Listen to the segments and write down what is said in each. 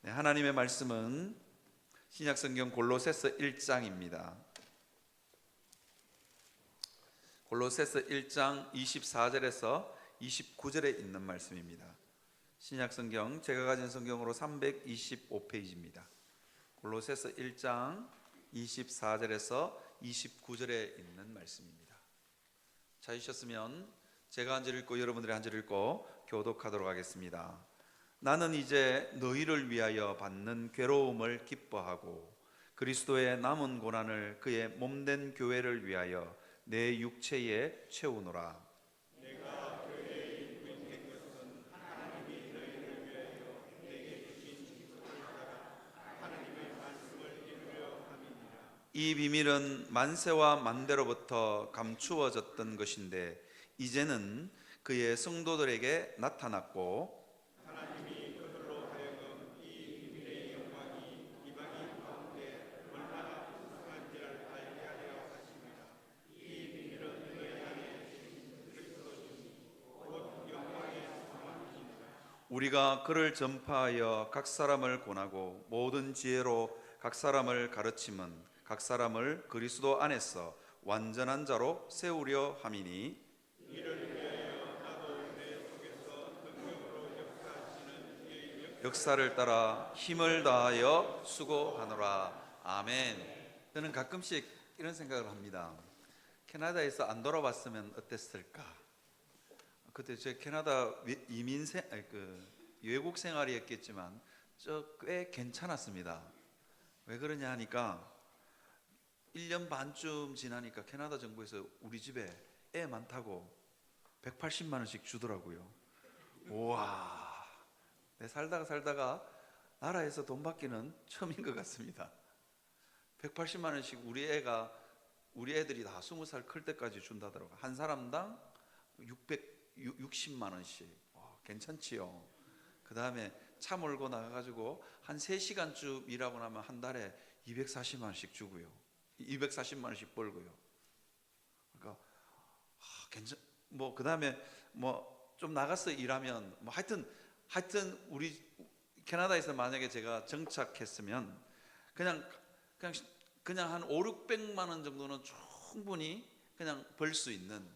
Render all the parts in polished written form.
네, 하나님의 말씀은 신약성경 골로새서 1장입니다. 골로새서 1장 24절에서 29절에 있는 말씀입니다. 신약성경 제가 가진 성경으로 325페이지입니다. 골로새서 1장 24절에서 29절에 있는 말씀입니다. 찾으셨으면 제가 한 절 읽고 여러분들이 한 절 읽고 교독하도록 하겠습니다. 나는 이제 너희를 위하여 받는 괴로움을 기뻐하고 그리스도의 남은 고난을 그의 몸된 교회를 위하여 내 육체에 채우노라. 내가 교회의 일꾼이 된 것은 하나님이 너희를 위하여 내게 주신 징표를 따라 하나님의 말씀을 이루려 함이니라. 이 비밀은 만세와 만대로부터 감추어졌던 것인데 이제는 그의 성도들에게 나타났고 하나님이 그들로 하여금 이 비밀의 영광이 이방인 가운데 얼마나 풍성한지를 알게 하려 하십니다. 이 비밀은 너희 안에 계신 그리스도시니 곧 영광의 상황이시니라. 우리가 그를 전파하여 각 사람을 권하고 모든 지혜로 각 사람을 가르침은 각 사람을 그리스도 안에서 완전한 자로 세우려 함이니 이를 위하여 나도 내 속에서 능력으로 역사하시는 이의 역사를 따라 힘을 다하여 수고하노라. 아멘. 저는 가끔씩 이런 생각을 합니다. 캐나다에서 안 돌아왔으면 어땠을까? 그때 제 캐나다 외국 생활이었겠지만 꽤 괜찮았습니다. 왜 그러냐 하니까 1년 반쯤 지나니까 캐나다 정부에서 우리 집에 애 많다고 180만 원씩 주더라고요. 우와, 내 살다가 나라에서 돈 받기는 처음인 것 같습니다. 180만 원씩 우리 애들이 다 20살 클 때까지 준다더라고요. 한 사람당 660만 원씩. 괜찮지요. 그 다음에 차 몰고 나가가지고 한 3시간쯤 일하고 나면 한 달에 240만 원씩 주고요. 240만 원씩 벌고요. 그러니까 그 다음에 좀 나가서 일하면 하여튼 우리 캐나다에서 만약에 제가 정착했으면 그냥 한 500~600만 원 정도는 충분히 그냥 벌 수 있는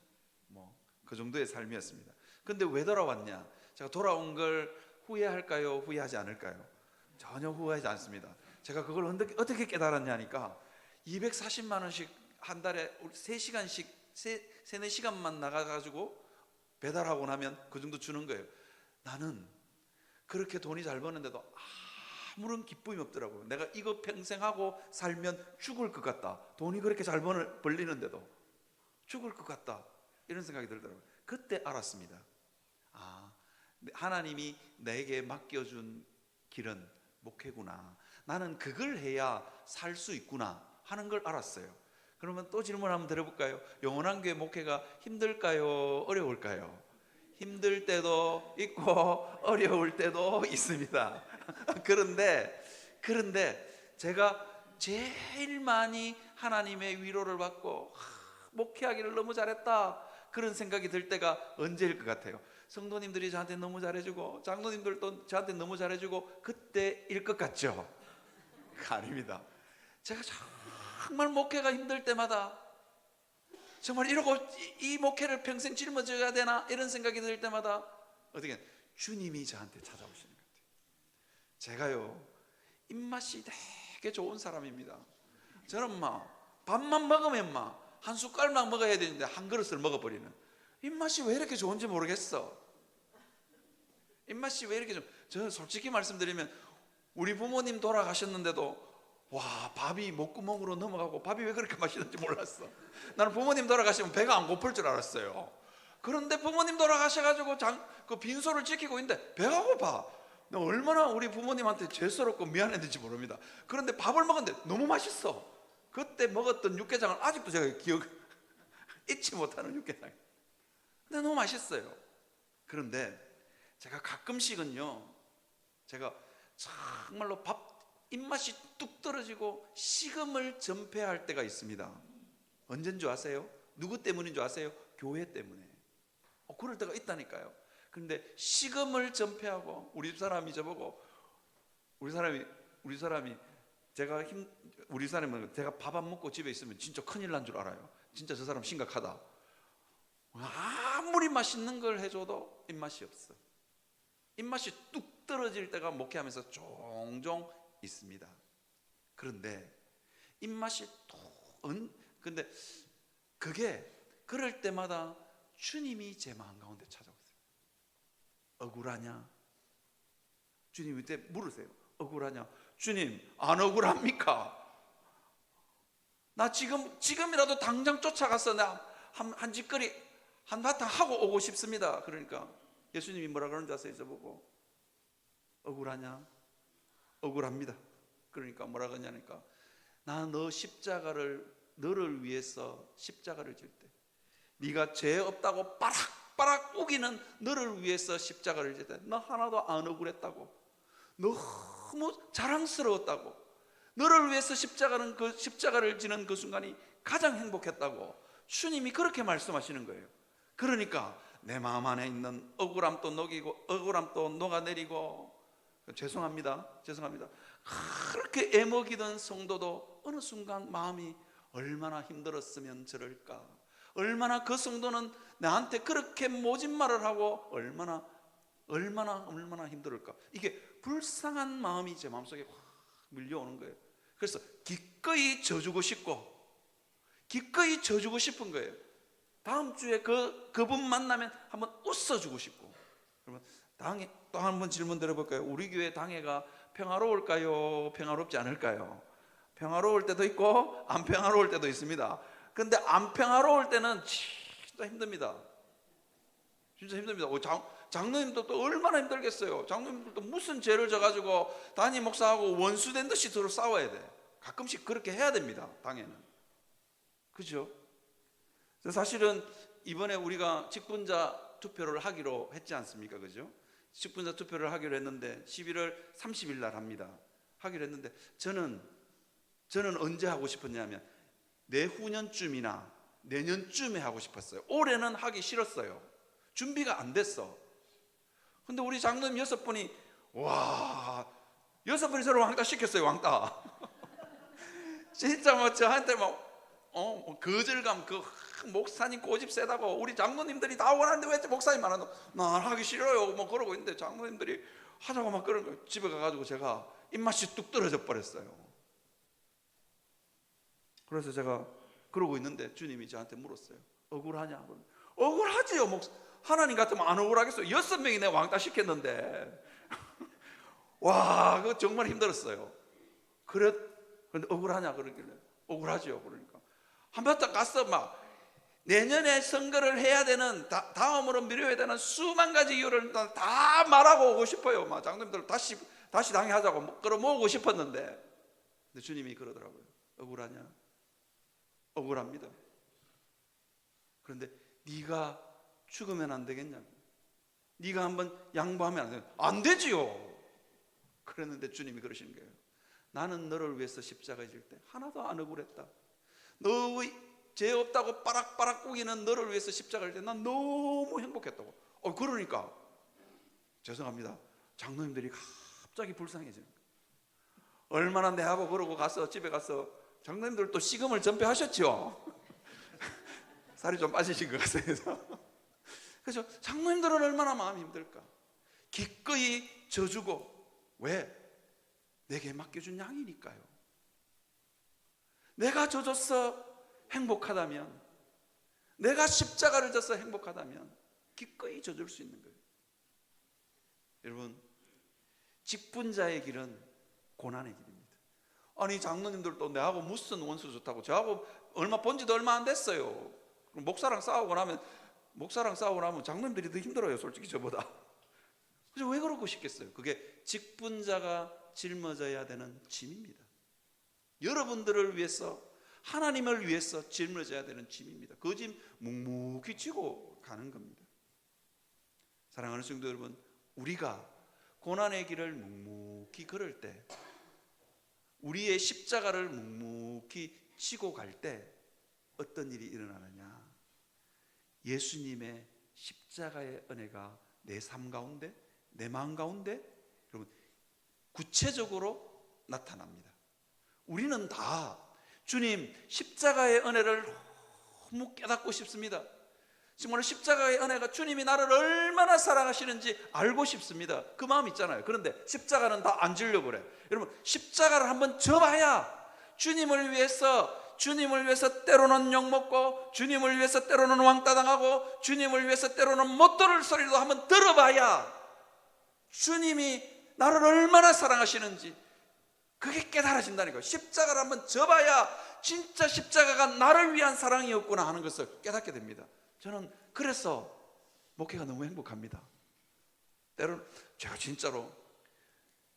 그 정도의 삶이었습니다. 근데 왜 돌아왔냐? 제가 돌아온 걸 후회할까요? 후회하지 않을까요? 전혀 후회하지 않습니다. 제가 그걸 어떻게 깨달았냐니까 240만 원씩 한 달에 3시간씩 4시간만 나가가지고 배달하고 나면 그 정도 주는 거예요. 나는 그렇게 돈이 잘 버는데도 아무런 기쁨이 없더라고요. 내가 이거 평생 하고 살면 죽을 것 같다. 돈이 그렇게 잘 벌리는데도 죽을 것 같다. 이런 생각이 들더라고요. 그때 알았습니다. 하나님이 내게 맡겨준 길은 목회구나. 나는 그걸 해야 살 수 있구나 하는 걸 알았어요. 그러면 또 질문 한번 드려볼까요? 영원한 교회 목회가 힘들까요? 어려울까요? 힘들 때도 있고 어려울 때도 있습니다. 그런데 제가 제일 많이 하나님의 위로를 받고 목회하기를 너무 잘했다 그런 생각이 들 때가 언제일 것 같아요? 성도님들이 저한테 너무 잘해주고 장로님들도 저한테 너무 잘해주고 그때일 것 같죠? 아닙니다. 제가 정말 목회가 힘들 때마다 정말 이러고 이 목회를 평생 짊어져야 되나 이런 생각이 들 때마다 어떻게 주님이 저한테 찾아오시는 것 같아요. 제가요 입맛이 되게 좋은 사람입니다. 저는 밥만 먹으면 한 숟갈만 먹어야 되는데 한 그릇을 먹어버리는 입맛이 왜 이렇게 좋은지 모르겠어. 입맛이 왜 이렇게 저 솔직히 말씀드리면 우리 부모님 돌아가셨는데도 밥이 목구멍으로 넘어가고 밥이 왜 그렇게 맛있는지 몰랐어. 나는 부모님 돌아가시면 배가 안 고플 줄 알았어요. 그런데 부모님 돌아가셔가지고 그 빈소를 지키고 있는데 배가 고파. 얼마나 우리 부모님한테 죄스럽고 미안했는지 모릅니다. 그런데 밥을 먹었는데 너무 맛있어. 그때 먹었던 육개장을 아직도 제가 잊지 못하는 육개장. 근데 너무 맛있어요. 그런데 제가 가끔씩은요 제가 정말로 입맛이 뚝 떨어지고 식음을 전폐할 때가 있습니다. 언제인 줄 아세요? 누구 때문인 줄 아세요? 교회 때문에. 그럴 때가 있다니까요. 그런데 식음을 전폐하고 우리 집 사람이 저보고 우리 사람이 우리 사람은 제가 밥 안 먹고 집에 있으면 진짜 큰일 난 줄 알아요. 진짜 저 사람 심각하다. 아무리 맛있는 걸 해줘도 입맛이 없어. 입맛이 뚝 떨어질 때가 목회하면서 종종 있습니다. 그런데 입맛이 근데 그게 그럴 때마다 주님이 제 마음 가운데 찾아오세요. 억울하냐? 주님 이때 물으세요. 억울하냐? 주님 안 억울합니까? 나 지금이라도 당장 쫓아가서 나 한 짓거리 한바탕 하고 오고 싶습니다. 그러니까 예수님이 뭐라 그러는지 아세요? 저보고 억울하냐? 억울합니다. 그러니까 뭐라 그러냐니까 나 너를 위해서 십자가를 질 때 네가 죄 없다고 빠락빠락 우기는 너를 위해서 십자가를 질 때 너 하나도 안 억울했다고, 너무 자랑스러웠다고, 너를 위해서 십자가를 지는 그 순간이 가장 행복했다고 주님이 그렇게 말씀하시는 거예요. 그러니까 내 마음 안에 있는 억울함도 녹이고 억울함도 녹아내리고, 죄송합니다. 그렇게 애먹이던 성도도 어느 순간 마음이 얼마나 힘들었으면 저럴까, 얼마나 그 성도는 나한테 그렇게 모진 말을 하고 얼마나 힘들을까. 이게 불쌍한 마음이 제 마음속에 확 밀려오는 거예요. 그래서 기꺼이 져주고 싶은 거예요. 다음 주에 그분 만나면 한번 웃어주고 싶고. 그러면 당회 또 한번 질문 드려볼까요? 우리 교회 당회가 평화로울까요? 평화롭지 않을까요? 평화로울 때도 있고 안 평화로울 때도 있습니다. 근데 안 평화로울 때는 진짜 힘듭니다. 진짜 힘듭니다. 장로님도 또 얼마나 힘들겠어요. 장로님들도 무슨 죄를 져가지고 담임 목사하고 원수된 듯이 서로 싸워야 돼. 가끔씩 그렇게 해야 됩니다. 당에는. 그죠? 사실은 이번에 우리가 직분자 투표를 하기로 했지 않습니까? 그죠? 직분자 투표를 하기로 했는데 11월 30일 날 합니다. 하기로 했는데 저는 언제 하고 싶었냐면 내후년쯤이나 내년쯤에 하고 싶었어요. 올해는 하기 싫었어요. 준비가 안 됐어. 근데 우리 장로님 6분이 와 6분이 서로 왕따 시켰어요. 왕따. 진짜 뭐 저한테 거절감, 목사님 고집 세다고 우리 장로님들이 다 원하는데 왜 목사님 안 하노? 나 하기 싫어요. 그러고 있는데 장로님들이 하자고 막 그런 거예요. 집에 가가지고 제가 입맛이 뚝 떨어져 버렸어요. 그래서 제가 그러고 있는데 주님이 저한테 물었어요. 억울하냐? 억울하지요. 하나님 같으면 안 억울하겠어요. 6명이 내 왕따 시켰는데 와 그거 정말 힘들었어요. 그런데 억울하냐? 그러길래 억울하죠. 그러니까 한바탕 가서 막 내년에 선거를 해야 되는 다음으로 미뤄야 되는 수만 가지 이유를 다 말하고 오고 싶어요. 막 장로님들 다시 당회하자고 끌어모으고 싶었는데, 근데 주님이 그러더라고요. 억울하냐? 억울합니다. 그런데 네가 죽으면 안 되겠냐고. 네가 한번 양보하면 안 되냐? 안 되지요. 그랬는데 주님이 그러시는 거예요. 나는 너를 위해서 십자가 질 때 하나도 안 억울했다. 너의 죄 없다고 빠락빠락 우기는 너를 위해서 십자가를 질 때 난 너무 행복했다고. 그러니까 죄송합니다. 장로님들이 갑자기 불쌍해지는 거예요. 얼마나 내하고 그러고 가서 집에 가서 장로님들 또 식음을 전폐하셨죠. 살이 좀 빠지신 것 같아서. 그래서 장로님들은 얼마나 마음이 힘들까. 기꺼이 져주고. 왜? 내게 맡겨준 양이니까요. 내가 져줘서 행복하다면, 내가 십자가를 져서 행복하다면 기꺼이 져줄 수 있는 거예요. 여러분, 직분자의 길은 고난의 길입니다. 아니 장로님들도 내하고 무슨 원수 좋다고, 저하고 본지도 얼마 안 됐어요. 그럼 목사랑 싸우고 나면 장로님들이 더 힘들어요. 솔직히 저보다. 그래서 왜 그러고 싶겠어요? 그게 직분자가 짊어져야 되는 짐입니다. 여러분들을 위해서, 하나님을 위해서 짊어져야 되는 짐입니다. 그 짐 묵묵히 지고 가는 겁니다. 사랑하는 성도 여러분, 우리가 고난의 길을 묵묵히 걸을 때, 우리의 십자가를 묵묵히 지고 갈 때 어떤 일이 일어나느냐? 예수님의 십자가의 은혜가 내 삶 가운데, 내 마음 가운데, 여러분 구체적으로 나타납니다. 우리는 다 주님 십자가의 은혜를 너무 깨닫고 싶습니다. 정말 십자가의 은혜가 주님이 나를 얼마나 사랑하시는지 알고 싶습니다. 그 마음 있잖아요. 그런데 십자가는 다 안 지려고 그래. 여러분, 십자가를 한번 져봐야 주님을 위해서 때로는 욕먹고, 주님을 위해서 때로는 왕따 당하고, 주님을 위해서 때로는 못 들을 소리도 한번 들어봐야 주님이 나를 얼마나 사랑하시는지 그게 깨달아진다니까요. 십자가를 한번 져봐야 진짜 십자가가 나를 위한 사랑이었구나 하는 것을 깨닫게 됩니다. 저는 그래서 목회가 너무 행복합니다. 때로는 제가 진짜로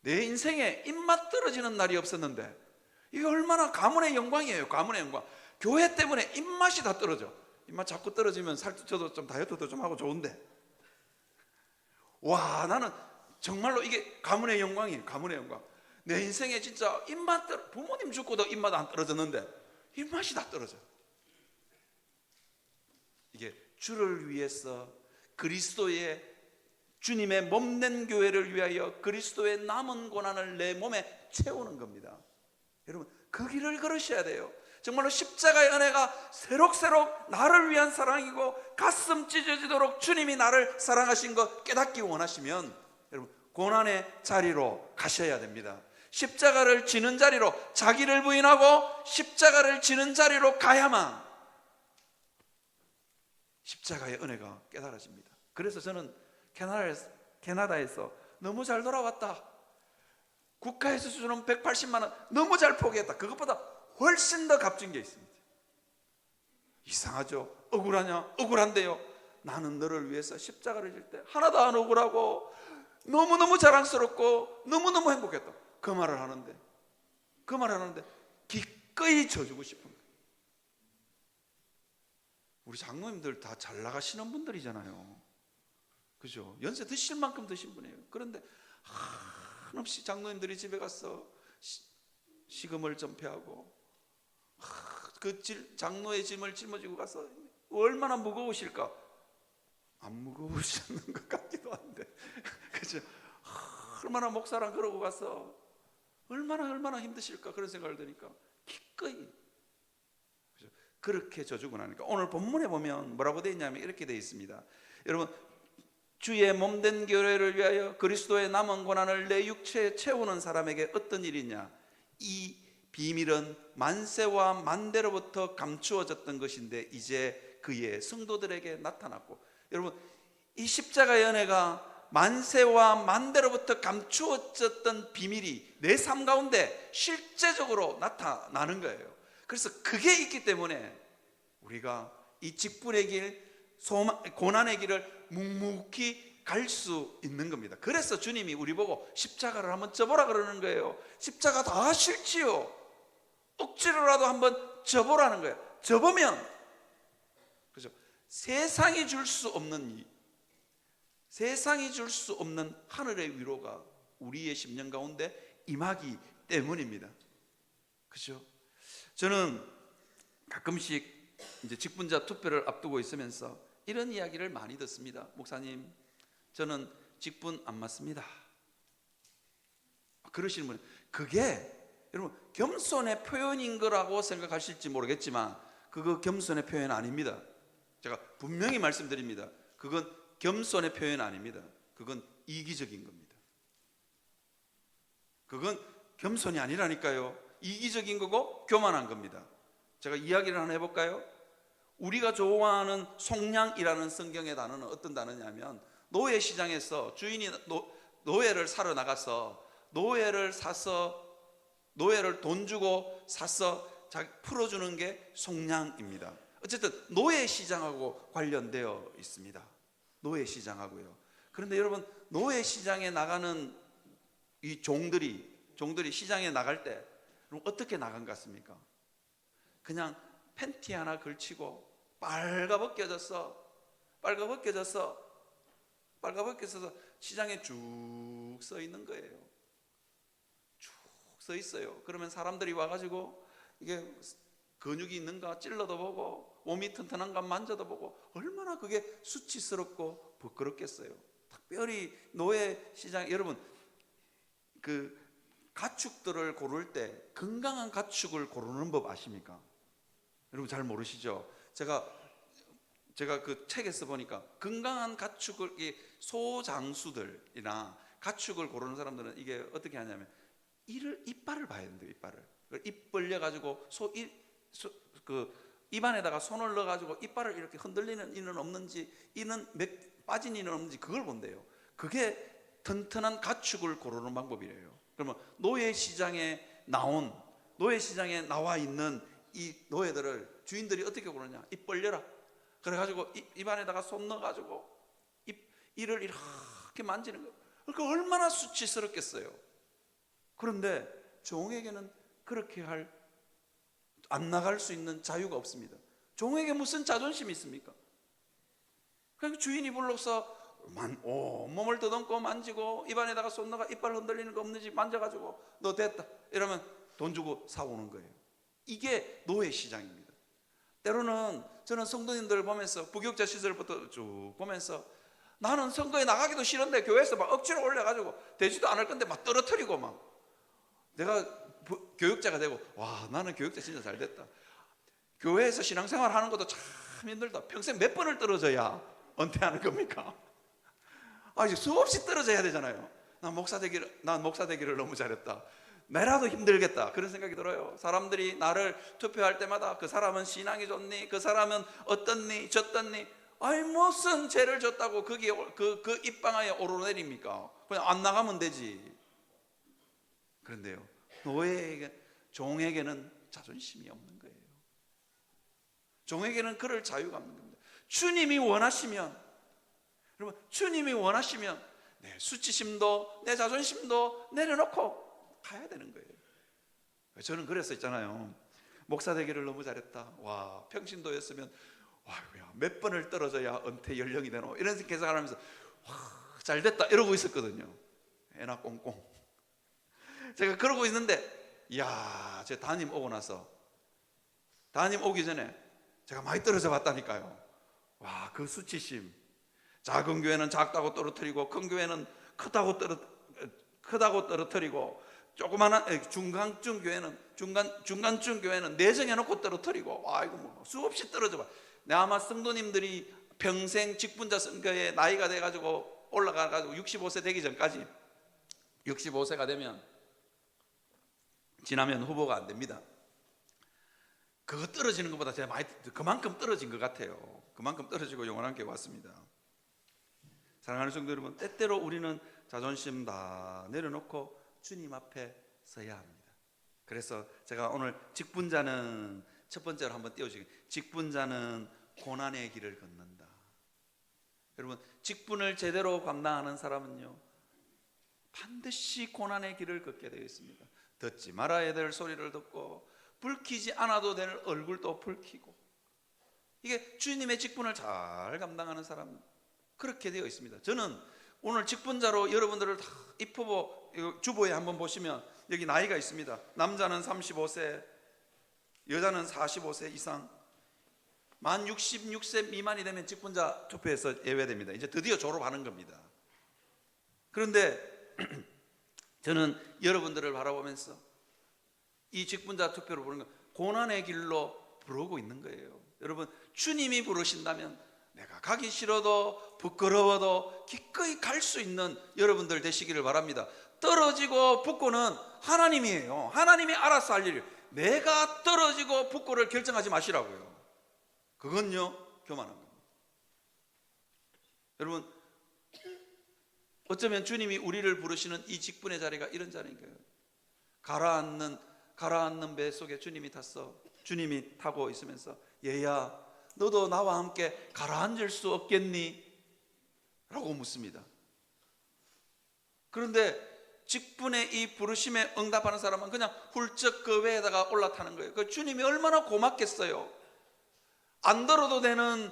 내 인생에 입맛 떨어지는 날이 없었는데, 이게 얼마나 가문의 영광이에요. 가문의 영광. 교회 때문에 입맛이 다 떨어져. 입맛 자꾸 떨어지면 살도 쪄도 좀 다이어트도 좀 하고 좋은데, 와, 나는 정말로 이게 가문의 영광이에요. 가문의 영광. 내 인생에 진짜 입맛 부모님 죽고도 입맛 안 떨어졌는데 입맛이 다 떨어져. 이게 주를 위해서, 그리스도의, 주님의 몸된 교회를 위하여 그리스도의 남은 고난을 내 몸에 채우는 겁니다. 여러분, 그 길을 걸으셔야 돼요. 정말로 십자가의 은혜가 새록새록 나를 위한 사랑이고, 가슴 찢어지도록 주님이 나를 사랑하신 것 깨닫기 원하시면 여러분, 고난의 자리로 가셔야 됩니다. 십자가를 지는 자리로, 자기를 부인하고 십자가를 지는 자리로 가야만 십자가의 은혜가 깨달아집니다. 그래서 저는 캐나다에서 너무 잘 돌아왔다, 국가에서 주는 180만 원 너무 잘 포기했다, 그것보다 훨씬 더 값진 게 있습니다. 이상하죠? 억울하냐? 억울한데요. 나는 너를 위해서 십자가를 질 때 하나도 안 억울하고 너무너무 자랑스럽고 너무너무 행복했다. 그 말을 하는데 기꺼이 져주고 싶은 거예요. 우리 장로님들 다 잘 나가시는 분들이잖아요. 그죠? 연세 드실 만큼 드신 분이에요. 그런데 한없이 장로님들이 집에 가서 시금을 전폐하고 그 장로의 짐을 짊어지고 가서 얼마나 무거우실까? 안 무거우셨는 것 같기도 한데, 그죠? 얼마나 목사랑 그러고 가서 얼마나 힘드실까, 그런 생각을 드니까 기꺼이, 그죠? 그렇게 져주고 나니까 오늘 본문에 보면 뭐라고 되어 있냐면 이렇게 되어 있습니다. 여러분, 주의 몸된 교회를 위하여 그리스도의 남은 고난을 내 육체에 채우는 사람에게 어떤 일이 있냐? 이 비밀은 만세와 만대로부터 감추어졌던 것인데 이제 그의 성도들에게 나타났고, 여러분, 이 십자가의 은혜가 만세와 만대로부터 감추어졌던 비밀이 내 삶 가운데 실제적으로 나타나는 거예요. 그래서 그게 있기 때문에 우리가 이 직분의 길, 고난의 길을 묵묵히 갈 수 있는 겁니다. 그래서 주님이 우리 보고 십자가를 한번 져보라 그러는 거예요. 십자가 다 싫지요. 억지로라도 한번 져보라는 거예요. 져보면, 그죠? 세상이 줄 수 없는 하늘의 위로가 우리의 심령 가운데 임하기 때문입니다. 그죠? 저는 가끔씩 이제 직분자 투표를 앞두고 있으면서 이런 이야기를 많이 듣습니다. 목사님, 저는 직분 안 맞습니다. 그러시는 분, 그게 여러분 겸손의 표현인 거라고 생각하실지 모르겠지만 그거 겸손의 표현 아닙니다. 제가 분명히 말씀드립니다. 그건 겸손의 표현 아닙니다. 그건 이기적인 겁니다. 그건 겸손이 아니라니까요. 이기적인 거고 교만한 겁니다. 제가 이야기를 하나 해볼까요? 우리가 좋아하는 속량이라는 성경의 단어는 어떤 단어냐면, 노예 시장에서 주인이 노예를 사러 나가서 노예를 돈 주고 사서 풀어주는 게 속량입니다. 어쨌든 노예 시장하고 관련되어 있습니다. 노예 시장하고요. 그런데 여러분, 노예 시장에 나가는 이 종들이 시장에 나갈 때 어떻게 나간 것 같습니까? 그냥 팬티 하나 걸치고 빨가벗겨져서 시장에 쭉 서 있는 거예요. 쭉 서 있어요. 그러면 사람들이 와가지고 이게 근육이 있는가 찔러도 보고, 몸이 튼튼한가 만져도 보고, 얼마나 그게 수치스럽고 부끄럽겠어요. 특별히 노예 시장, 여러분 그 가축들을 고를 때 건강한 가축을 고르는 법 아십니까? 여러분 잘 모르시죠? 제가 그 책에서 보니까 건강한 가축을, 소장수들이나 가축을 고르는 사람들은 이게 어떻게 하냐면 이빨을 봐야 된대요. 입 벌려 가지고 입 안에다가 손을 넣어 가지고 이빨을 이렇게 흔들리는 이는 없는지, 이는 빠진 이는 없는지 그걸 본대요. 그게 튼튼한 가축을 고르는 방법이래요. 그러면 노예시장에 나와 있는 이 노예들을 주인들이 어떻게 고르냐? 입 벌려라. 그래가지고 입 안에다가 손 넣어가지고 이를 이렇게 만지는 거예요. 그러니까 얼마나 수치스럽겠어요. 그런데 종에게는 그렇게 안 나갈 수 있는 자유가 없습니다. 종에게 무슨 자존심이 있습니까? 그러니까 주인이 불러서 온몸을 더듬고 만지고 입 안에다가 손 넣어가 이빨 흔들리는 거 없는지 만져가지고 너 됐다 이러면 돈 주고 사오는 거예요. 이게 노예시장입니다. 때로는 저는 성도님들을 보면서 부교육자 시절부터 쭉 보면서 나는 선거에 나가기도 싫은데 교회에서 막 억지로 올려가지고 되지도 않을 건데 막 떨어뜨리고 막 내가 교육자가 되고 와 나는 교육자 진짜 잘 됐다. 교회에서 신앙생활 하는 것도 참 힘들다. 평생 몇 번을 떨어져야 은퇴하는 겁니까? 이제 수없이 떨어져야 되잖아요. 난 목사 되기를 너무 잘했다. 내라도 힘들겠다 그런 생각이 들어요. 사람들이 나를 투표할 때마다 그 사람은 신앙이 좋니? 그 사람은 어떻니? 저떻니? 무슨 죄를 졌다고 거기에 그 입방아에 오르내립니까? 그냥 안 나가면 되지. 그런데요, 종에게는 자존심이 없는 거예요. 종에게는 그럴 자유가 없는 겁니다. 주님이 원하시면 내 수치심도 내 자존심도 내려놓고 가야 되는 거예요. 저는 그래서 있잖아요. 목사 되기를 너무 잘했다. 와, 평신도였으면 몇 번을 떨어져야 은퇴 연령이 되노? 이런 계산을 하면서 잘 됐다 이러고 있었거든요. 애나 꽁꽁. 제가 그러고 있는데 제 담임 오기 전에 제가 많이 떨어져 봤다니까요. 그 수치심. 작은 교회는 작다고 떨어뜨리고 큰 교회는 크다고 떨어뜨리고 중간쯤 교회는 내정해놓고 떨어뜨리고 수없이 떨어져 봐. 아마 성도님들이 평생 직분자 선거에 나이가 돼가지고 올라가가지고 65세 되기 전까지 65세가 지나면 후보가 안 됩니다. 그거 떨어지는 것보다 제가 그만큼 떨어진 것 같아요. 그만큼 떨어지고 영원한 교회 왔습니다. 사랑하는 성도 여러분, 때때로 우리는 자존심 다 내려놓고 주님 앞에 서야 합니다. 그래서 제가 오늘 직분자는 첫 번째로 한번 띄워주겠습니다. 직분자는 고난의 길을 걷는다. 여러분, 직분을 제대로 감당하는 사람은요 반드시 고난의 길을 걷게 되어 있습니다. 듣지 말아야 될 소리를 듣고 불키지 않아도 될 얼굴도 불키고, 이게 주님의 직분을 잘 감당하는 사람 그렇게 되어 있습니다. 저는 오늘 직분자로 여러분들을 다 입후보 주보에 한번 보시면 여기 나이가 있습니다. 남자는 35세, 여자는 45세 이상, 만 66세 미만이 되면 직분자 투표에서 예외됩니다. 이제 드디어 졸업하는 겁니다. 그런데 저는 여러분들을 바라보면서 이 직분자 투표를 보는 건 고난의 길로 부르고 있는 거예요. 여러분, 주님이 부르신다면 내가 가기 싫어도 부끄러워도 기꺼이 갈 수 있는 여러분들 되시기를 바랍니다. 떨어지고 붙고는 하나님이에요. 하나님이 알아서 할 일이에요. 내가 떨어지고 붙고를 결정하지 마시라고요. 그건요 교만한 겁니다. 여러분, 어쩌면 주님이 우리를 부르시는 이 직분의 자리가 이런 자리인 거예요. 가라앉는 배 속에 주님이 타고 있으면서 얘야 너도 나와 함께 가라앉을 수 없겠니? 라고 묻습니다. 그런데 직분의 이 부르심에 응답하는 사람은 그냥 훌쩍 그 배에다가 올라타는 거예요. 그 주님이 얼마나 고맙겠어요. 안 들어도 되는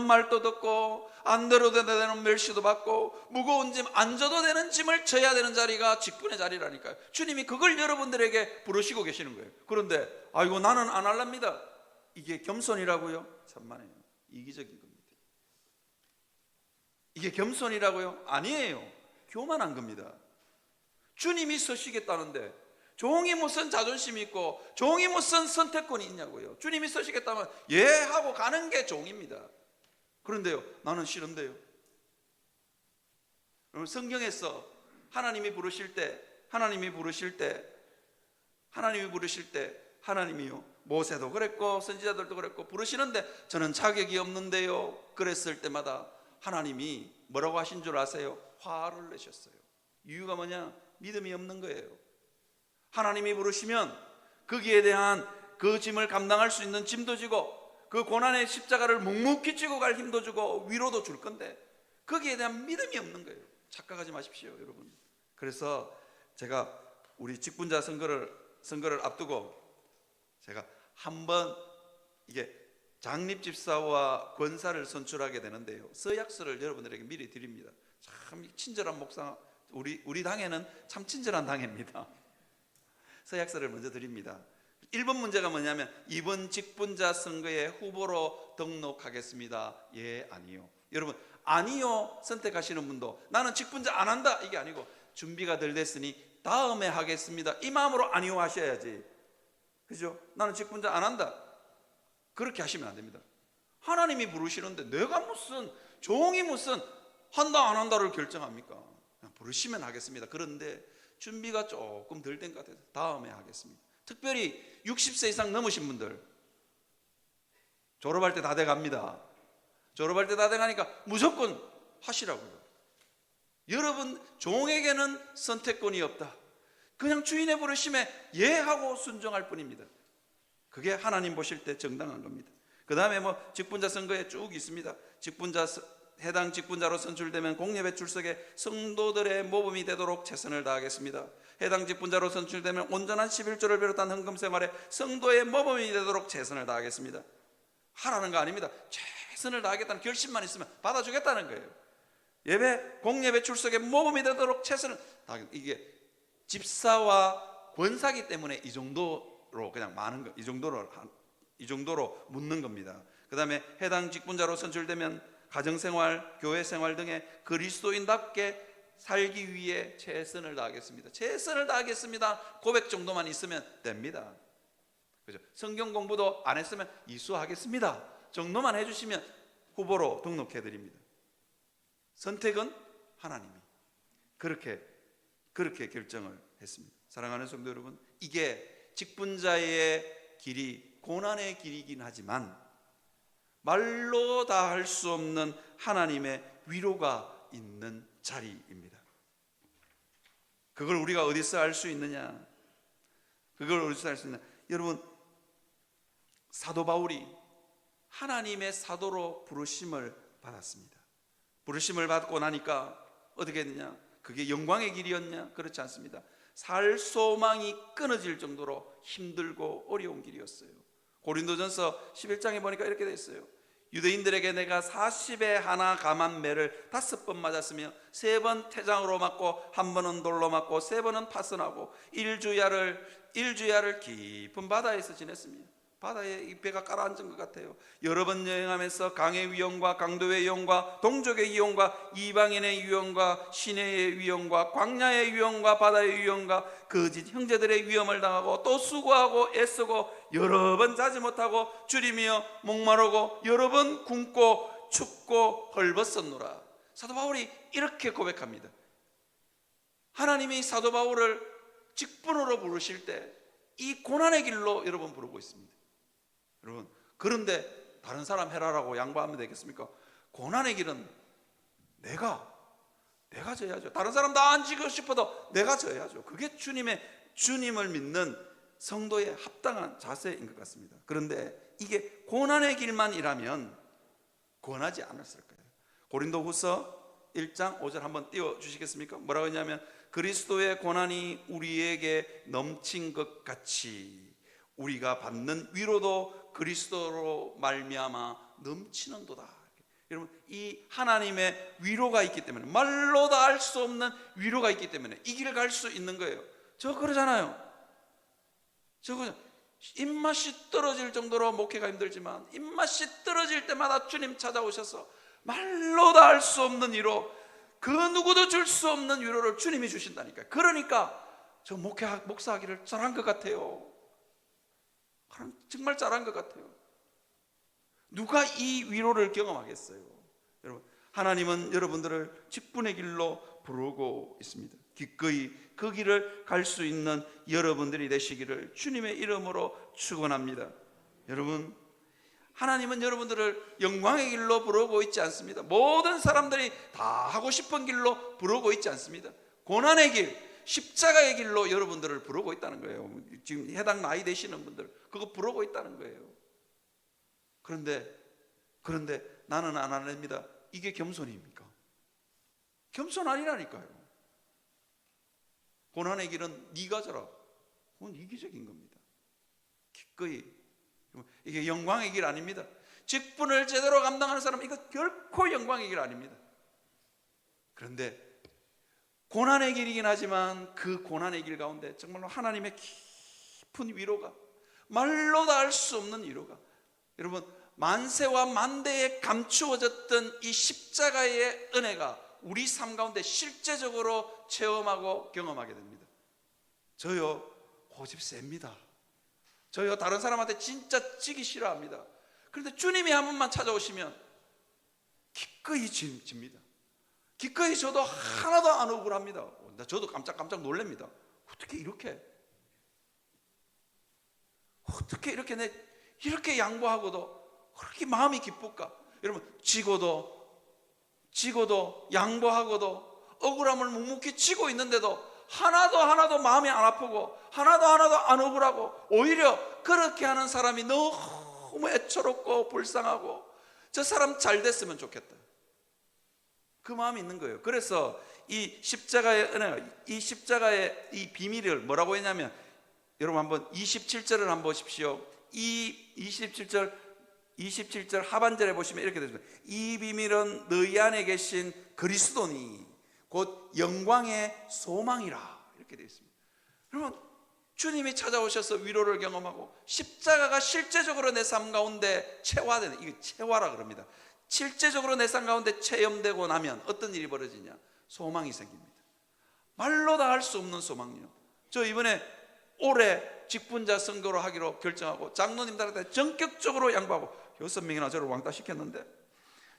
말도 듣고 안 들어도 되는 멸시도 받고 무거운 짐 안 져도 되는 짐을 져야 되는 자리가 직분의 자리라니까요. 주님이 그걸 여러분들에게 부르시고 계시는 거예요. 그런데 나는 안 할랍니다. 이게 겸손이라고요? 천만에요. 이기적인 겁니다. 이게 겸손이라고요? 아니에요. 교만한 겁니다. 주님이 서시겠다는데 종이 무슨 자존심이 있고 종이 무슨 선택권이 있냐고요. 주님이 서시겠다면 예 하고 가는 게 종입니다. 그런데요, 나는 싫은데요. 성경에서 하나님이 부르실 때 하나님이요, 모세도 그랬고 선지자들도 그랬고 부르시는데 저는 자격이 없는데요 그랬을 때마다 하나님이 뭐라고 하신 줄 아세요? 화를 내셨어요. 이유가 뭐냐? 믿음이 없는 거예요. 하나님이 부르시면 거기에 대한 그 짐을 감당할 수 있는 짐도 지고 그 고난의 십자가를 묵묵히 지고 갈 힘도 주고 위로도 줄 건데 거기에 대한 믿음이 없는 거예요. 착각하지 마십시오, 여러분. 그래서 제가 우리 직분자 선거를 앞두고 제가 한번 이게 장립집사와 권사를 선출하게 되는데요, 서약서를 여러분들에게 미리 드립니다. 참 친절한 목사, 우리 당에는 참 친절한 당입니다. 서약서를 먼저 드립니다. 1번 문제가 뭐냐면 이번 직분자 선거에 후보로 등록하겠습니다. 예, 아니요. 여러분, 아니요 선택하시는 분도 나는 직분자 안 한다 이게 아니고 준비가 덜 됐으니 다음에 하겠습니다 이 마음으로 아니요 하셔야지. 그죠? 나는 직분자 안 한다 그렇게 하시면 안 됩니다. 하나님이 부르시는데 내가 무슨 종이 무슨 한다 안 한다를 결정합니까? 그냥 부르시면 하겠습니다. 그런데 준비가 조금 덜 된 것 같아서 다음에 하겠습니다. 특별히 60세 이상 넘으신 분들 졸업할 때 다 돼갑니다. 졸업할 때 다 돼가니까 무조건 하시라고요. 여러분, 종에게는 선택권이 없다. 그냥 주인의 부르심에 예하고 순종할 뿐입니다. 그게 하나님 보실 때 정당한 겁니다. 그 다음에 직분자 선거에 쭉 있습니다. 해당 직분자로 선출되면 공예배 출석에 성도들의 모범이 되도록 최선을 다하겠습니다. 해당 직분자로 선출되면 온전한 11조를 비롯한 헌금 생활에 성도의 모범이 되도록 최선을 다하겠습니다. 하라는 거 아닙니다. 최선을 다하겠다는 결심만 있으면 받아주겠다는 거예요. 공예배 출석에 모범이 되도록 최선을 다하겠다. 이게 집사와 권사기 때문에 이 정도로 그냥 많은 거, 이 정도로 묻는 겁니다. 그 다음에 해당 직분자로 선출되면 가정생활, 교회생활 등의 그리스도인답게 살기 위해 최선을 다하겠습니다. 최선을 다하겠습니다. 고백 정도만 있으면 됩니다. 그죠? 성경 공부도 안 했으면 이수하겠습니다 정도만 해주시면 후보로 등록해 드립니다. 선택은 하나님이 그렇게 결정을 했습니다. 사랑하는 성도 여러분, 이게 직분자의 길이 고난의 길이긴 하지만 말로 다 할 수 없는 하나님의 위로가 있는 자리입니다. 그걸 우리가 어디서 알 수 있느냐? 여러분, 사도 바울이 하나님의 사도로 부르심을 받았습니다. 부르심을 받고 나니까 어떻게 했느냐? 그게 영광의 길이었냐? 그렇지 않습니다. 살 소망이 끊어질 정도로 힘들고 어려운 길이었어요. 고린도전서 11장에 보니까 이렇게 돼 있어요. 유대인들에게 내가 40에 하나 감한 매를 5번 맞았으며 3번 태장으로 맞고 1번은 돌로 맞고 3번은 파선하고 일주야를 깊은 바다에서 지냈으며, 바다에 이 배가 가라앉은 것 같아요. 여러 번 여행하면서 강의 위험과 강도의 위험과 동족의 위험과 이방인의 위험과 시내의 위험과 광야의 위험과 바다의 위험과 거짓 형제들의 위험을 당하고 또 수고하고 애쓰고 여러 번 자지 못하고 줄이며 목마르고 여러 번 굶고 춥고 헐벗었노라. 사도 바울이 이렇게 고백합니다. 하나님이 사도 바울을 직분으로 부르실 때 이 고난의 길로 여러분 부르고 있습니다. 여러분, 그런데 다른 사람 해라라고 양보하면 되겠습니까? 고난의 길은 내가 져야죠. 다른 사람 다 안 지고 싶어도 내가 져야죠. 그게 주님을 믿는 성도의 합당한 자세인 것 같습니다. 그런데 이게 고난의 길만이라면 권하지 않았을 거예요. 고린도후서 1장 5절 한번 띄워주시겠습니까? 뭐라고 했냐면 그리스도의 고난이 우리에게 넘친 것 같이 우리가 받는 위로도 그리스도로 말미암아 넘치는도다. 여러분, 이 하나님의 위로가 있기 때문에, 말로 다 할 수 없는 위로가 있기 때문에 이 길을 갈 수 있는 거예요. 저 그러잖아요. 입맛이 떨어질 정도로 목회가 힘들지만 입맛이 떨어질 때마다 주님 찾아오셔서 말로 다 할 수 없는 위로, 그 누구도 줄 수 없는 위로를 주님이 주신다니까요. 그러니까 저 목사하기를 잘한 것 같아요. 정말 잘한 것 같아요. 누가 이 위로를 경험하겠어요? 여러분, 하나님은 여러분들을 직분의 길로 부르고 있습니다. 기꺼이 그 길을 갈 수 있는 여러분들이 되시기를 주님의 이름으로 축원합니다. 여러분, 하나님은 여러분들을 영광의 길로 부르고 있지 않습니다. 모든 사람들이 다 하고 싶은 길로 부르고 있지 않습니다. 고난의 길, 십자가의 길로 여러분들을 부르고 있다는 거예요. 지금 해당 나이 되시는 분들 그거 부르고 있다는 거예요. 그런데 나는 안 합니다. 이게 겸손입니까? 겸손 아니라니까요. 고난의 길은 네가 져라. 그건 이기적인 겁니다. 기꺼이. 이게 영광의 길 아닙니다. 직분을 제대로 감당하는 사람 이거 결코 영광의 길 아닙니다. 그런데 고난의 길이긴 하지만 그 고난의 길 가운데 정말로 하나님의 깊은 위로가, 말로 다 할 수 없는 위로가, 여러분 만세와 만대에 감추어졌던 이 십자가의 은혜가 우리 삶 가운데 실제적으로 체험하고 경험하게 됩니다. 저요 고집 셉니다. 저요 다른 사람한테 진짜 지기 싫어합니다. 그런데 주님이 한 번만 찾아오시면 기꺼이 집니다. 기꺼이 저도 하나도 안 억울합니다. 저도 깜짝 놀랍니다. 어떻게 이렇게 이렇게 양보하고도 그렇게 마음이 기쁠까? 여러분, 지고도 양보하고도 억울함을 묵묵히 지고 있는데도 하나도 마음이 안 아프고 하나도 안 억울하고 오히려 그렇게 하는 사람이 너무 애처롭고 불쌍하고 저 사람 잘 됐으면 좋겠다. 그 마음이 있는 거예요. 그래서 이 십자가의 은혜가, 이 십자가의 이 비밀을 뭐라고 했냐면, 여러분 한번 27절을 한번 보십시오. 이 27절 하반절에 보시면 이렇게 되죠. 이 비밀은 너희 안에 계신 그리스도니 곧 영광의 소망이라, 이렇게 되어 있습니다. 여러분, 주님이 찾아오셔서 위로를 경험하고 십자가가 실제적으로 내 삶 가운데 체화되는, 이게 체화라 그럽니다. 실제적으로 내 삶 가운데 체험되고 나면 어떤 일이 벌어지냐? 소망이 생깁니다. 말로 다 할 수 없는 소망이요. 저 이번에 올해 직분자 선거로 하기로 결정하고 장로님들한테 전격적으로 양보하고 6명이나 저를 왕따 시켰는데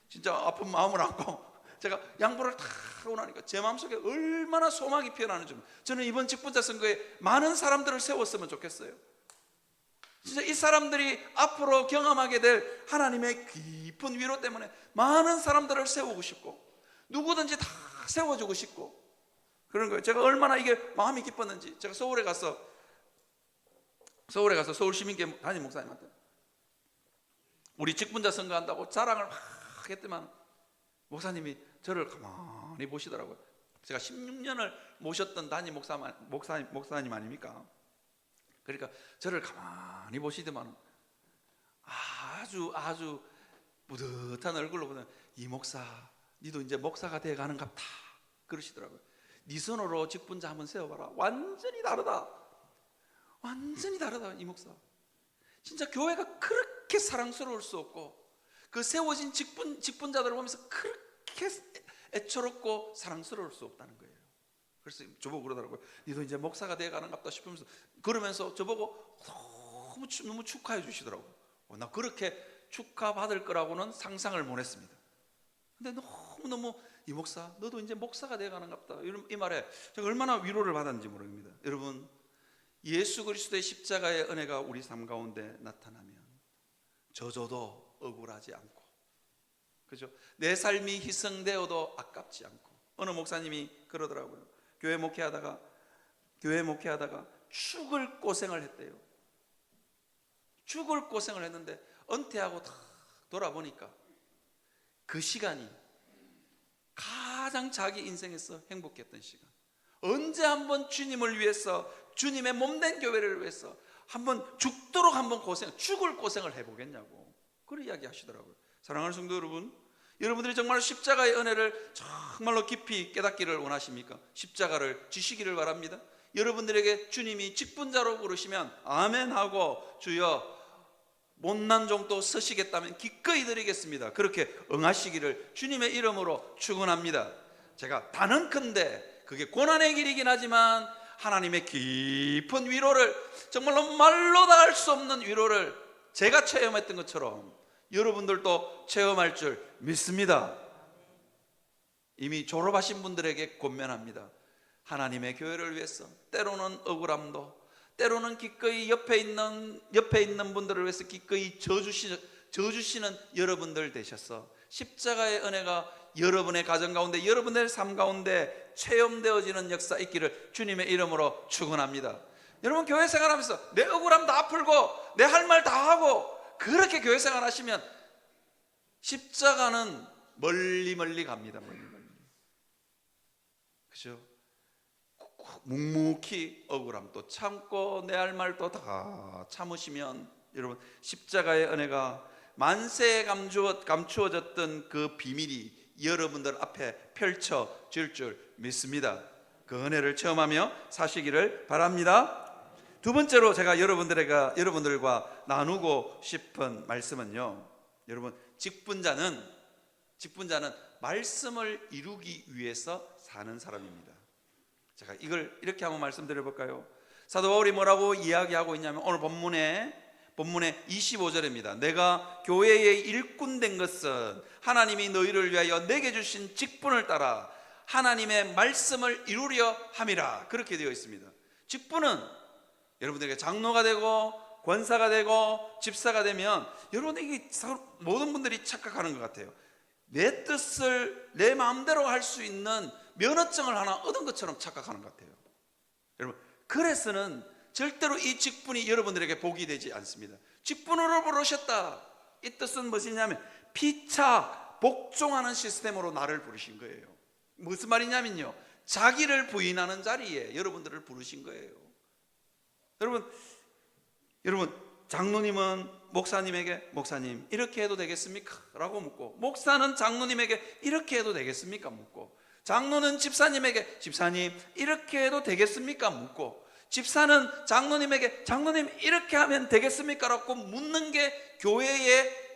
진짜 아픈 마음을 안고 제가 양보를 다 하고 나니까 제 마음속에 얼마나 소망이 피어나는지. 저는 이번 직분자 선거에 많은 사람들을 세웠으면 좋겠어요. 진짜 이 사람들이 앞으로 경험하게 될 하나님의 깊은 위로 때문에 많은 사람들을 세우고 싶고 누구든지 다 세워주고 싶고 그런 거예요. 제가 얼마나 이게 마음이 기뻤는지. 제가 서울에 가서 서울시민교회 담임 목사님한테 우리 직분자 선거한다고 자랑을 막 했더만 목사님이 저를 가만히 보시더라고요. 제가 16년을 모셨던 담임 목사님 아닙니까? 그러니까 저를 가만히 보시더만 아주 뿌듯한 얼굴로 보면 이 목사, 니도 이제 목사가 돼가는갑다 그러시더라고요. 네 손으로 직분자 한번 세워봐라. 완전히 다르다 이 목사. 진짜 교회가 그렇게 사랑스러울 수 없고 그 세워진 직분자들을 보면서 그렇게 애처롭고 사랑스러울 수 없다는 거예요. 그래서 저보고 그러더라고요. 니도 이제 목사가 돼가는갑다 싶으면서 그러면서 저보고 너무 축하해 주시더라고요. 나 그렇게 축하받을 거라고는 상상을 못 했습니다. 근데 너무 이 목사 너도 이제 목사가 돼가는갑다 이 말에 제가 얼마나 위로를 받았는지 모릅니다. 여러분, 예수 그리스도의 십자가의 은혜가 우리 삶 가운데 나타나면 저도 억울하지 않고, 그죠? 내 삶이 희생되어도 아깝지 않고. 어느 목사님이 그러더라고요. 교회 목회하다가 죽을 고생을 했대요. 죽을 고생을 했는데 은퇴하고 다 돌아보니까 그 시간이 가장 자기 인생에서 행복했던 시간. 언제 한번 주님을 위해서, 주님의 몸된 교회를 위해서 한번 죽도록 한번 죽을 고생을 해보겠냐고 그런 이야기 하시더라고요. 사랑하는 성도 여러분, 여러분들이 정말 십자가의 은혜를 정말로 깊이 깨닫기를 원하십니까? 십자가를 지시기를 바랍니다. 여러분들에게 주님이 직분자로 부르시면 아멘 하고 주여 못난 정도 서시겠다면 기꺼이 드리겠습니다. 그렇게 응하시기를 주님의 이름으로 축원합니다. 제가 단언컨대 그게 고난의 길이긴 하지만 하나님의 깊은 위로를, 정말로 말로 다 할 수 없는 위로를 제가 체험했던 것처럼 여러분들도 체험할 줄 믿습니다. 이미 졸업하신 분들에게 권면합니다. 하나님의 교회를 위해서 때로는 억울함도, 때로는 기꺼이 옆에 있는 분들을 위해서 기꺼이 져주시는 여러분들 되셔서 십자가의 은혜가 여러분의 가정 가운데, 여러분의 삶 가운데 체험되어지는 역사 있기를 주님의 이름으로 축원합니다. 여러분, 교회 생활하면서 내 억울함 다 풀고 내 할 말 다 하고 그렇게 교회 생활 하시면 십자가는 멀리 멀리 갑니다. 멀리 멀리. 그죠? 묵묵히 억울함도 참고 내 할 말도 다 참으시면 여러분, 십자가의 은혜가 만세에 감추어졌던 그 비밀이 여러분들 앞에 펼쳐질 줄 믿습니다. 그 은혜를 체험하며 사시기를 바랍니다. 두 번째로 제가 여러분들과 나누고 싶은 말씀은요, 여러분, 직분자는 말씀을 이루기 위해서 사는 사람입니다. 제가 이걸 이렇게 한번 말씀드려 볼까요? 사도 바울이 뭐라고 이야기하고 있냐면, 오늘 본문의 25절입니다. 내가 교회의 일꾼 된 것은 하나님이 너희를 위하여 내게 주신 직분을 따라 하나님의 말씀을 이루려 함이라. 그렇게 되어 있습니다. 직분은 여러분들에게 장로가 되고 권사가 되고 집사가 되면, 여러분에게 모든 분들이 착각하는 것 같아요. 내 뜻을 내 마음대로 할 수 있는 면허증을 하나 얻은 것처럼 착각하는 것 같아요. 여러분, 그래서는 절대로 이 직분이 여러분들에게 복이 되지 않습니다. 직분으로 부르셨다, 이 뜻은 무엇이냐면 피차 복종하는 시스템으로 나를 부르신 거예요. 무슨 말이냐면요, 자기를 부인하는 자리에 여러분들을 부르신 거예요. 여러분, 장로님은 목사님에게 목사님 이렇게 해도 되겠습니까? 라고 묻고, 목사는 장로님에게 이렇게 해도 되겠습니까? 묻고, 장로는 집사님에게 집사님 이렇게 해도 되겠습니까? 묻고, 집사는 장로님에게 장로님 이렇게 하면 되겠습니까? 라고 묻는 게 교회의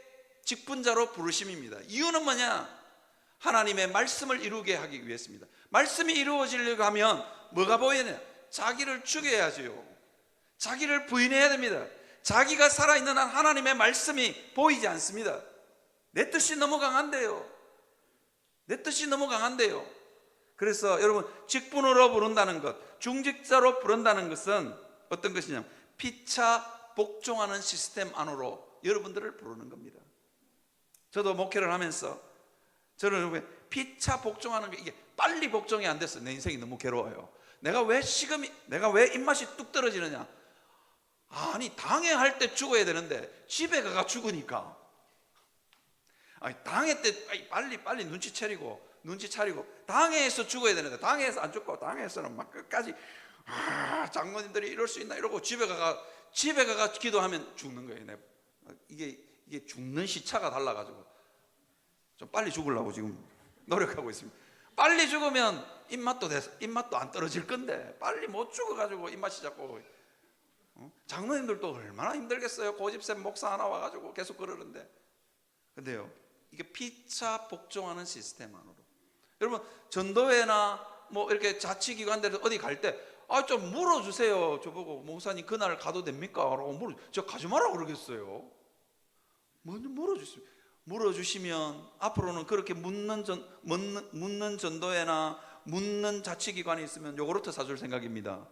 직분자로 부르심입니다. 이유는 뭐냐? 하나님의 말씀을 이루게 하기 위해서입니다. 말씀이 이루어지려고 하면 뭐가 보여야 되냐? 자기를 죽여야죠. 자기를 부인해야 됩니다. 자기가 살아있는 한 하나님의 말씀이 보이지 않습니다. 내 뜻이 너무 강한데요. 그래서 여러분, 직분으로 부른다는 것, 중직자로 부른다는 것은 어떤 것이냐면 피차 복종하는 시스템 안으로 여러분들을 부르는 겁니다. 저도 목회를 하면서 저는 피차 복종하는 게, 이게 빨리 복종이 안 됐어요. 내 인생이 너무 괴로워요. 내가 왜 입맛이 뚝 떨어지느냐? 아니, 당회할 때 죽어야 되는데 집에 가가 죽으니까. 아니, 당회 때 빨리 눈치 차리고 당회에서 죽어야 되는데 당회에서 안 죽고, 당회에서는 막 끝까지 장로님들이 이럴 수 있나 이러고 집에 가가 기도하면 죽는 거예요. 이게 죽는 시차가 달라가지고 좀 빨리 죽으려고 지금 노력하고 있습니다. 빨리 죽으면 입맛도 안 떨어질 건데 빨리 못 죽어가지고 입맛이 자꾸. 장로님들도 얼마나 힘들겠어요. 고집센 목사 하나 와가지고 계속 그러는데. 근데요, 이게 피차 복종하는 시스템 안으로. 여러분, 전도회나 뭐 이렇게 자치기관들 어디 갈 때 좀 물어주세요. 저보고 목사님 그날 가도 됩니까? 라고 저 가지 마라 그러겠어요. 먼저 물어주시면 앞으로는 그렇게 묻는 전도회나 묻는 자치기관이 있으면 요구르트 사줄 생각입니다.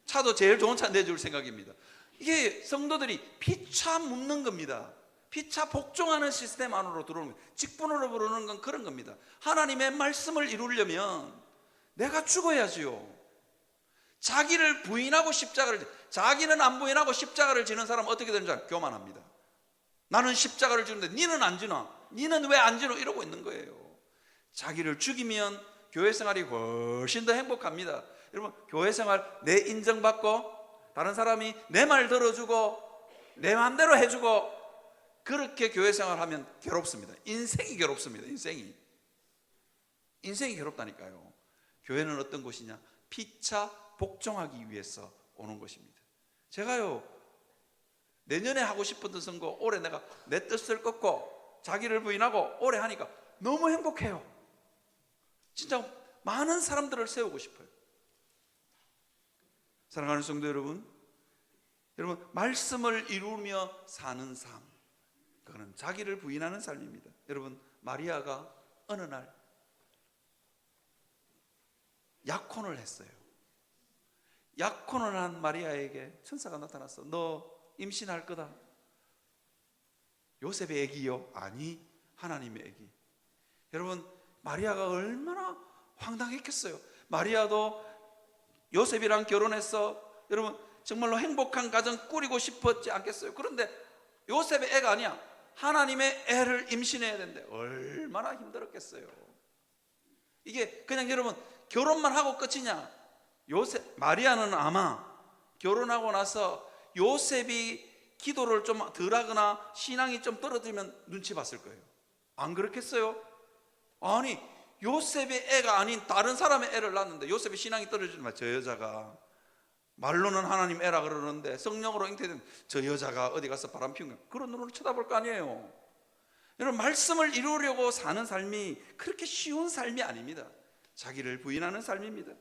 차도 제일 좋은 차 내줄 생각입니다. 이게 성도들이 피차 묻는 겁니다. 피차 복종하는 시스템 안으로 들어오는 거예요. 직분으로 부르는 건 그런 겁니다. 하나님의 말씀을 이루려면 내가 죽어야지요. 자기는 안 부인하고 십자가를 지는 사람은 어떻게 되는 줄 알아요? 교만합니다. 나는 십자가를 지는데 니는 안 지나? 니는 왜 안 지나? 이러고 있는 거예요. 자기를 죽이면 교회 생활이 훨씬 더 행복합니다. 여러분, 교회 생활 내 인정받고 다른 사람이 내 말 들어주고 내 마음대로 해주고 그렇게 교회 생활하면 괴롭습니다. 인생이 괴롭습니다. 인생이 괴롭다니까요. 교회는 어떤 곳이냐? 피차 복종하기 위해서 오는 것입니다. 제가요, 내년에 하고 싶은 선거 올해 내가 내 뜻을 꺾고 자기를 부인하고 오래 하니까 너무 행복해요. 진짜 많은 사람들을 세우고 싶어요. 사랑하는 성도 여러분, 말씀을 이루며 사는 삶, 그거는 자기를 부인하는 삶입니다. 여러분, 마리아가 어느 날 약혼을 했어요. 약혼을 한 마리아에게 천사가 나타났어. 너 임신할 거다. 요셉의 아기요? 아니, 하나님의 아기. 여러분, 마리아가 얼마나 황당했겠어요. 마리아도 요셉이랑 결혼해서 여러분 정말로 행복한 가정 꾸리고 싶었지 않겠어요? 그런데 요셉의 애가 아니야. 하나님의 애를 임신해야 된대. 얼마나 힘들었겠어요. 이게 그냥 여러분 결혼만 하고 끝이냐? 마리아는 아마 결혼하고 나서 요셉이 기도를 좀 덜 하거나 신앙이 좀 떨어지면 눈치 봤을 거예요. 안 그렇겠어요? 아니, 요셉의 애가 아닌 다른 사람의 애를 낳았는데 요셉의 신앙이 떨어지면 저 여자가 말로는 하나님 애라 그러는데 성령으로 잉태된 저 여자가 어디 가서 바람 피운 거야. 그런 눈으로 쳐다볼 거 아니에요. 여러분, 말씀을 이루려고 사는 삶이 그렇게 쉬운 삶이 아닙니다. 자기를 부인하는 삶입니다.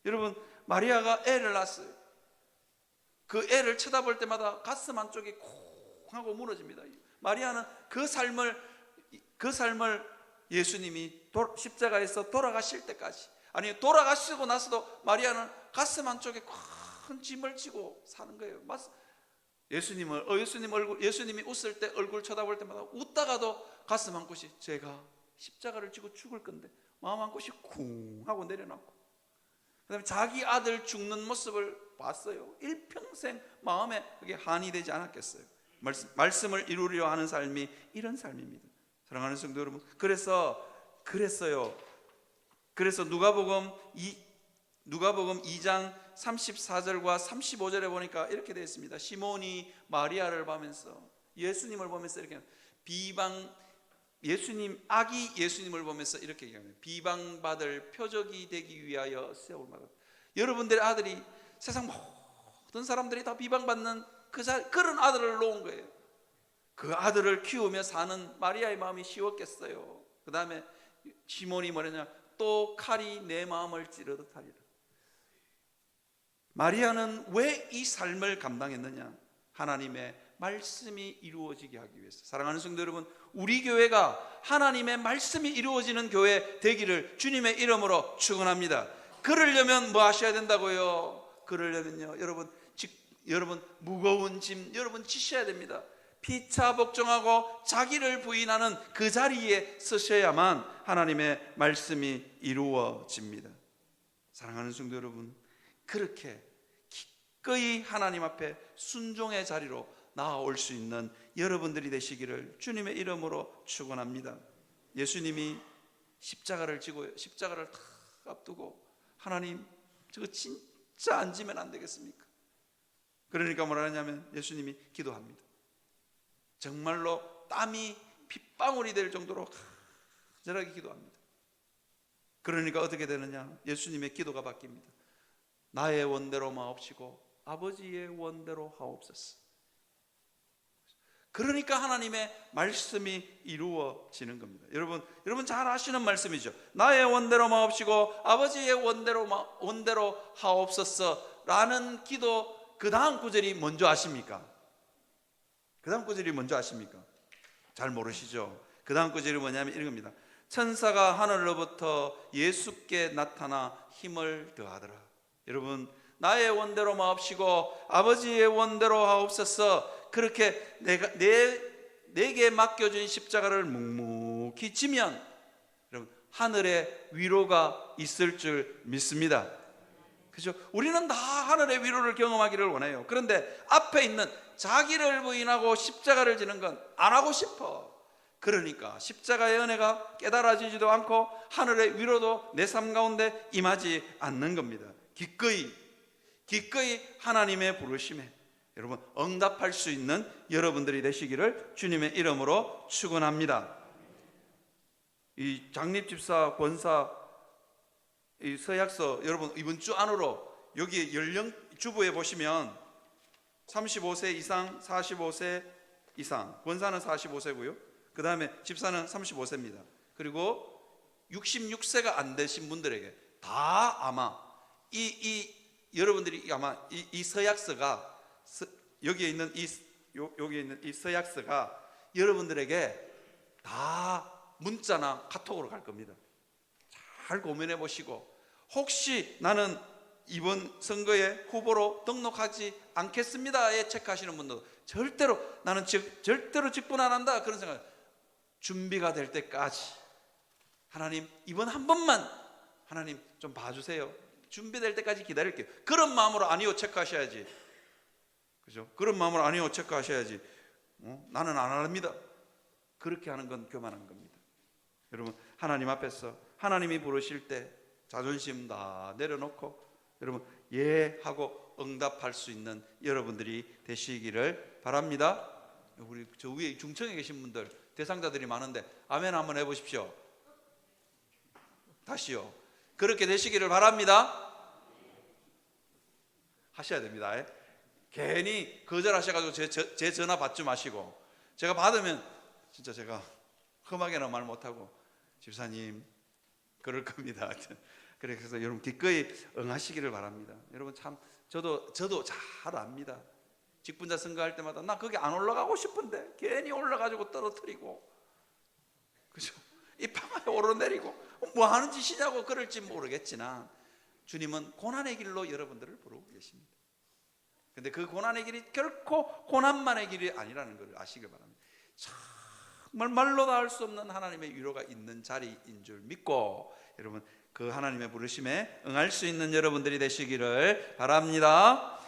여러분, 마리아가 애를 낳았어요. 그 애를 쳐다볼 때마다 가슴 한쪽이 콩 하고 무너집니다. 마리아는 그 삶을 예수님이 십자가에서 돌아가실 때까지, 아니 돌아가시고 나서도 마리아는 가슴 한쪽에 큰 짐을 지고 사는 거예요. 예수님이 웃을 때 얼굴 쳐다볼 때마다 웃다가도 가슴 한 곳이 제가 십자가를 지고 죽을 건데 마음 한 곳이 쿵 하고 내려놓고, 그다음에 자기 아들 죽는 모습을 봤어요. 일평생 마음에 그게 한이 되지 않았겠어요. 말씀을 이루려 하는 삶이 이런 삶입니다. 사랑하는 성도 여러분, 그랬어요. 그래서 누가복음 2장 34절과 35절에 보니까 이렇게 되어 있습니다. 시몬이 마리아를 보면서 예수님을 보면서 이렇게 아기 예수님을 보면서 이렇게 얘기합니다. 비방받을 표적이 되기 위하여 세울마다. 여러분들의 아들이 세상 모든 사람들이 다 비방받는 그런 아들을 놓은 거예요. 그 아들을 키우며 사는 마리아의 마음이 쉬웠겠어요. 그 다음에 시몬이 뭐랬냐? 또 칼이 내 마음을 찌르듯 하리라. 마리아는 왜 이 삶을 감당했느냐? 하나님의 말씀이 이루어지게 하기 위해서. 사랑하는 성도 여러분, 우리 교회가 하나님의 말씀이 이루어지는 교회 되기를 주님의 이름으로 축원합니다. 그러려면 뭐 하셔야 된다고요? 그러려면요, 여러분 무거운 짐 여러분 지셔야 됩니다. 피차 복종하고 자기를 부인하는 그 자리에 서셔야만 하나님의 말씀이 이루어집니다. 사랑하는 성도 여러분, 그렇게 기꺼이 하나님 앞에 순종의 자리로 나아올 수 있는 여러분들이 되시기를 주님의 이름으로 축원합니다. 예수님이 십자가를 탁 앞두고 하나님, 저거 진짜 안 지면 안 되겠습니까? 그러니까 뭐라 하냐면 예수님이 기도합니다. 정말로 땀이 핏방울이 될 정도로 간절하게 기도합니다. 그러니까 어떻게 되느냐? 예수님의 기도가 바뀝니다. 나의 원대로 마옵시고 아버지의 원대로 하옵소서. 그러니까 하나님의 말씀이 이루어지는 겁니다. 여러분 잘 아시는 말씀이죠. 나의 원대로 마옵시고 아버지의 원대로 하옵소서 라는 기도, 그 다음 구절이 뭔지 아십니까? 잘 모르시죠? 그 다음 구절이 뭐냐면 이런 겁니다. 천사가 하늘로부터 예수께 나타나 힘을 더하더라. 여러분, 나의 원대로 마옵시고 아버지의 원대로 하옵소서, 그렇게 내게 맡겨준 십자가를 묵묵히 지면 여러분, 하늘의 위로가 있을 줄 믿습니다. 그죠? 우리는 다 하늘의 위로를 경험하기를 원해요. 그런데 앞에 있는 자기를 부인하고 십자가를 지는 건 안 하고 싶어. 그러니까 십자가의 은혜가 깨달아지지도 않고 하늘의 위로도 내 삶 가운데 임하지 않는 겁니다. 기꺼이 하나님의 부르심에 여러분 응답할 수 있는 여러분들이 되시기를 주님의 이름으로 축원합니다. 이 장립집사, 권사, 이 서약서, 여러분 이번 주 안으로 여기 연령 주부에 보시면 35세 이상, 45세 이상, 권사는 45세고요. 그 다음에 집사는 35세입니다. 그리고 66세가 안 되신 분들에게 다 아마 여러분들이 아마 이 서약서가 여기에 있는 여기에 있는 이 서약서가 여러분들에게 다 문자나 카톡으로 갈 겁니다. 잘 고민해 보시고, 혹시 나는 이번 선거에 후보로 등록하지 않겠습니다에 체크하시는 분도 절대로 나는 절대로 직분 안 한다 그런 생각, 준비가 될 때까지 하나님 이번 한 번만 하나님 좀 봐주세요. 준비될 때까지 기다릴게요. 그런 마음으로 아니요 체크하셔야지. 그죠? 그런 마음으로 아니요 체크하셔야지. 나는 안 합니다. 그렇게 하는 건 교만한 겁니다. 여러분, 하나님 앞에서 하나님이 부르실 때 자존심 다 내려놓고 여러분 예 하고 응답할 수 있는 여러분들이 되시기를 바랍니다. 우리 저 위에 중청에 계신 분들 대상자들이 많은데 아멘 한번 해보십시오. 다시요. 그렇게 되시기를 바랍니다. 하셔야 됩니다. 괜히 거절하셔가지고 제 전화 받지 마시고, 제가 받으면 진짜 제가 험하게는 말 못하고 집사님 그럴 겁니다. 그래서 여러분 기꺼이 응하시기를 바랍니다. 여러분 참 저도 잘 압니다. 직분자 선거할 때마다 나 거기 안 올라가고 싶은데 괜히 올라가지고 떨어뜨리고, 그죠? 이 방아에 오르내리고 뭐 하는 짓이냐고 그럴지 모르겠지만 주님은 고난의 길로 여러분들을 부르고 계십니다. 근데 그 고난의 길이 결코 고난만의 길이 아니라는 걸 아시길 바랍니다. 정말 말로 다 할 수 없는 하나님의 위로가 있는 자리인 줄 믿고 여러분 그 하나님의 부르심에 응할 수 있는 여러분들이 되시기를 바랍니다.